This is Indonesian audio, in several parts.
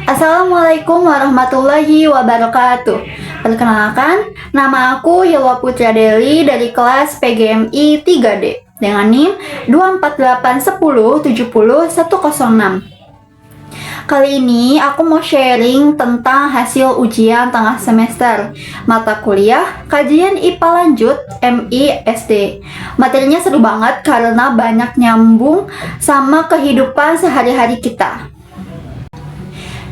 Assalamualaikum warahmatullahi wabarakatuh. Perkenalkan, nama aku Hilwa Putra Deli dari kelas PGMI 3D dengan NIM 24810700106. Kali ini aku mau sharing tentang hasil ujian tengah semester mata kuliah kajian IPA lanjut MI/SD. Materinya seru banget karena banyak nyambung sama kehidupan sehari-hari kita.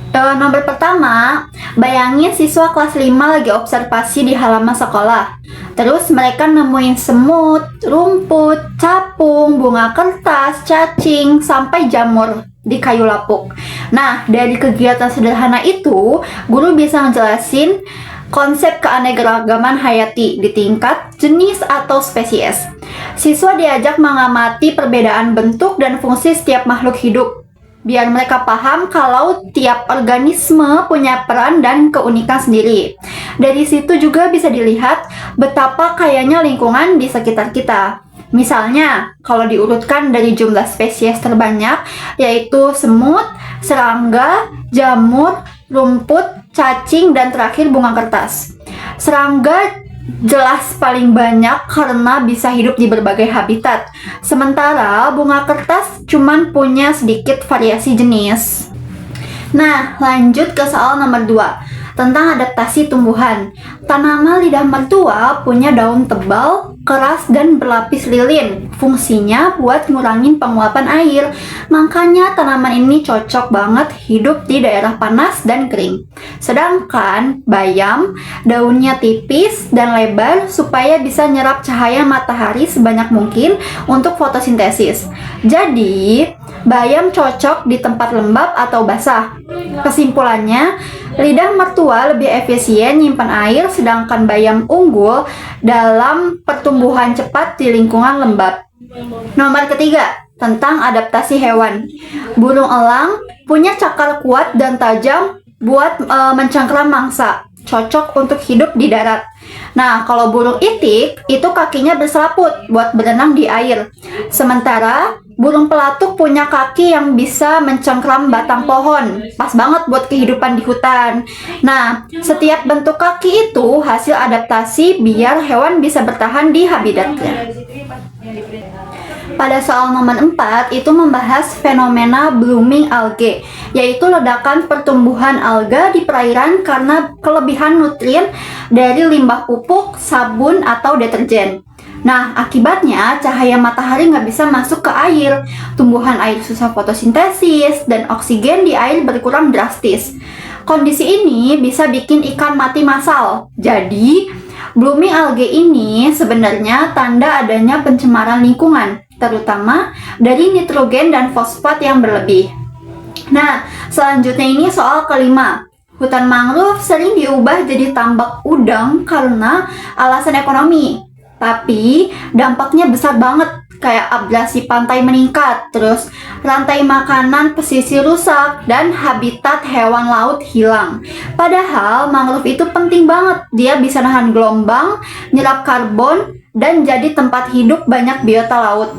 Nomor pertama, bayangin siswa kelas 5 lagi observasi di halaman sekolah. Terus mereka nemuin semut, rumput, capung, bunga kertas, cacing, sampai jamur di kayu lapuk. Nah, dari kegiatan sederhana itu, guru bisa ngejelasin konsep keanekaragaman hayati di tingkat jenis atau spesies. Siswa diajak mengamati perbedaan bentuk dan fungsi setiap makhluk hidup, biar mereka paham kalau tiap organisme punya peran dan keunikan sendiri. Dari situ juga bisa dilihat betapa kayanya lingkungan di sekitar kita. Misalnya, kalau diurutkan dari jumlah spesies terbanyak, yaitu semut, serangga, jamur, rumput, cacing, dan terakhir bunga kertas. Serangga jelas paling banyak karena bisa hidup di berbagai habitat. Sementara bunga kertas cuman punya sedikit variasi jenis. Nah, lanjut ke soal nomor 2 tentang adaptasi tumbuhan. Tanaman lidah mertua punya daun tebal, keras, dan berlapis lilin. Fungsinya buat ngurangin penguapan air. Makanya tanaman ini cocok banget hidup di daerah panas dan kering. Sedangkan bayam, daunnya tipis dan lebar supaya bisa nyerap cahaya matahari sebanyak mungkin untuk fotosintesis. Jadi, bayam cocok di tempat lembab atau basah. Kesimpulannya, lidah mertua lebih efisien nyimpan air, sedangkan bayam unggul dalam pertumbuhan cepat di lingkungan lembab. Nomor ketiga, tentang adaptasi hewan. Burung elang punya cakar kuat dan tajam buat mencengkeram mangsa, cocok untuk hidup di darat. Nah, kalau burung itik, itu kakinya berselaput buat berenang di air. Sementara burung pelatuk punya kaki yang bisa mencengkeram batang pohon. Pas banget buat kehidupan di hutan. Nah, setiap bentuk kaki itu hasil adaptasi biar hewan bisa bertahan di habitatnya. Pada soal nomor 4 itu membahas fenomena blooming algae, yaitu ledakan pertumbuhan alga di perairan karena kelebihan nutrien dari limbah pupuk, sabun, atau deterjen. Nah, akibatnya cahaya matahari nggak bisa masuk ke air, tumbuhan air susah fotosintesis, dan oksigen di air berkurang drastis. Kondisi ini bisa bikin ikan mati massal. Jadi, blooming algae ini sebenarnya tanda adanya pencemaran lingkungan, terutama dari nitrogen dan fosfat yang berlebih. Nah, selanjutnya ini soal kelima. Hutan mangrove sering diubah jadi tambak udang karena alasan ekonomi. Tapi dampaknya besar banget, kayak abrasi pantai meningkat, terus rantai makanan pesisir rusak, dan habitat hewan laut hilang. Padahal mangrove itu penting banget, dia bisa nahan gelombang, nyerap karbon, dan jadi tempat hidup banyak biota laut.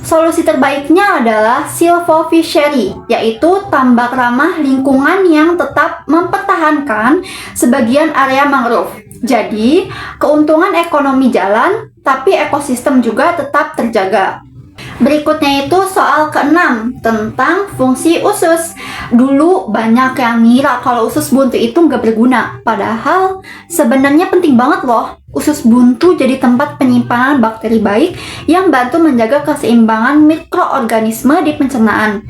Solusi terbaiknya adalah silvofishery, yaitu tambak ramah lingkungan yang tetap mempertahankan sebagian area mangrove. Jadi, keuntungan ekonomi jalan, tapi ekosistem juga tetap terjaga. Berikutnya itu soal ke-6 tentang fungsi usus. Dulu banyak yang ngira kalau usus buntu itu nggak berguna, padahal sebenarnya penting banget loh. Usus buntu jadi tempat penyimpanan bakteri baik yang bantu menjaga keseimbangan mikroorganisme di pencernaan.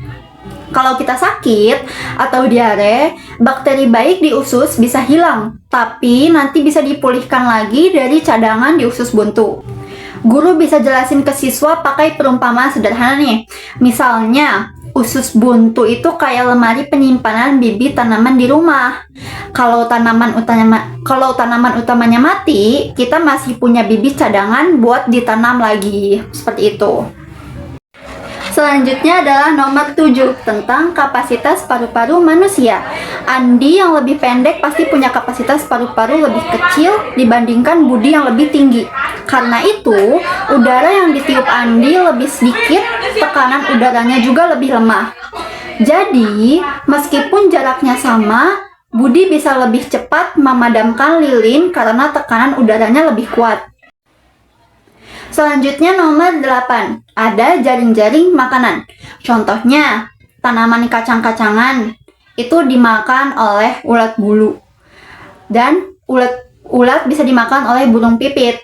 Kalau kita sakit atau diare, bakteri baik di usus bisa hilang, tapi nanti bisa dipulihkan lagi dari cadangan di usus buntu. Guru bisa jelasin ke siswa pakai perumpamaan sederhana nih. Misalnya, usus buntu itu kayak lemari penyimpanan bibit tanaman di rumah. Kalau tanaman utamanya mati, kita masih punya bibit cadangan buat ditanam lagi. Seperti itu. Selanjutnya adalah nomor 7 tentang kapasitas paru-paru manusia. Andi yang lebih pendek pasti punya kapasitas paru-paru lebih kecil dibandingkan Budi yang lebih tinggi. Karena itu, udara yang ditiup Andi lebih sedikit, tekanan udaranya juga lebih lemah. Jadi, meskipun jaraknya sama, Budi bisa lebih cepat memadamkan lilin karena tekanan udaranya lebih kuat. Selanjutnya nomor 8, ada jaring-jaring makanan. Contohnya, tanaman kacang-kacangan itu dimakan oleh ulat bulu. Dan ulat bisa dimakan oleh burung pipit.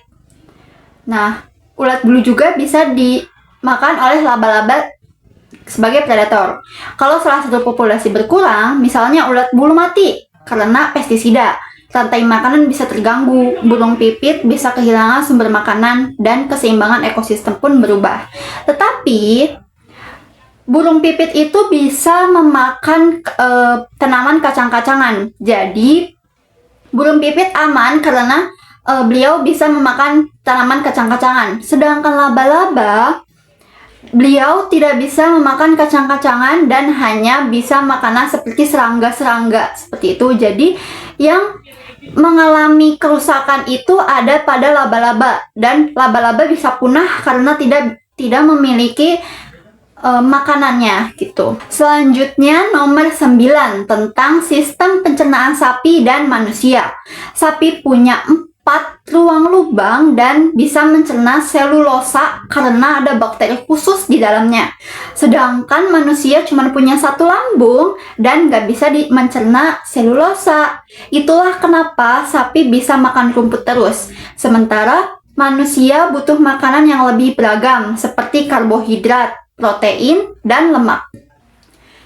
Nah, ulat bulu juga bisa dimakan oleh laba-laba sebagai predator. Kalau salah satu populasi berkurang, misalnya ulat bulu mati karena pestisida, rantai makanan bisa terganggu, burung pipit bisa kehilangan sumber makanan, dan keseimbangan ekosistem pun berubah. Tetapi, burung pipit itu bisa memakan tanaman kacang-kacangan. Jadi, burung pipit aman karena beliau bisa memakan tanaman kacang-kacangan. Sedangkan laba-laba, beliau tidak bisa memakan kacang-kacangan dan hanya bisa makanan seperti serangga-serangga seperti itu. Jadi yang mengalami kerusakan itu ada pada laba-laba, dan laba-laba bisa punah karena tidak memiliki makanannya gitu. Selanjutnya nomor 9 tentang sistem pencernaan sapi dan manusia. Sapi punya 4 ruang lubang dan bisa mencerna selulosa karena ada bakteri khusus di dalamnya. Sedangkan manusia cuma punya 1 lambung dan nggak bisa mencerna selulosa. Itulah kenapa sapi bisa makan rumput terus. Sementara manusia butuh makanan yang lebih beragam seperti karbohidrat, protein, dan lemak.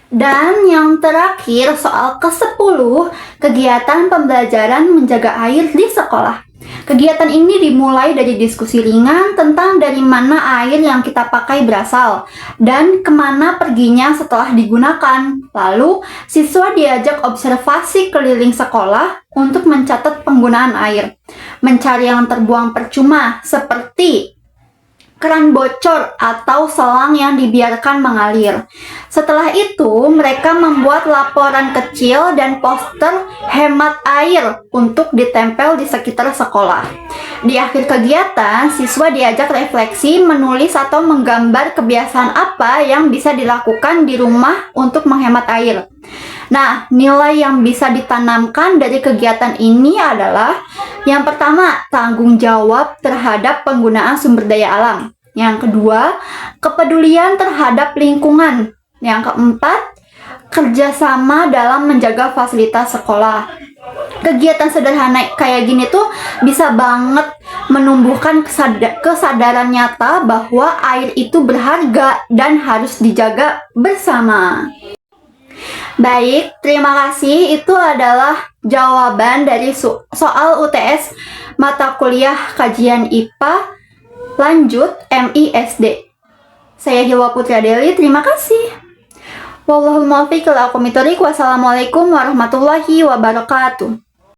Dan yang terakhir, soal ke-10, kegiatan pembelajaran menjaga air di sekolah. Kegiatan ini dimulai dari diskusi ringan tentang dari mana air yang kita pakai berasal dan kemana perginya setelah digunakan. Lalu, siswa diajak observasi keliling sekolah untuk mencatat penggunaan air, mencari yang terbuang percuma seperti keran bocor atau selang yang dibiarkan mengalir. Setelah itu, mereka membuat laporan kecil dan poster hemat air untuk ditempel di sekitar sekolah. Di akhir kegiatan, siswa diajak refleksi, menulis atau menggambar kebiasaan apa yang bisa dilakukan di rumah untuk menghemat air. Nah, nilai yang bisa ditanamkan dari kegiatan ini adalah yang pertama, tanggung jawab terhadap penggunaan sumber daya alam. Yang kedua, kepedulian terhadap lingkungan. Yang keempat, kerjasama dalam menjaga fasilitas sekolah. Kegiatan sederhana kayak gini tuh bisa banget menumbuhkan kesadaran nyata bahwa air itu berharga dan harus dijaga bersama. Baik, terima kasih. Itu adalah jawaban dari soal UTS mata kuliah kajian IPA lanjut MISD. Saya Hilwa Putra Deli, terima kasih. Wallahul muwaffiq ila aqwamit thoriq. Wassalamualaikum warahmatullahi wabarakatuh.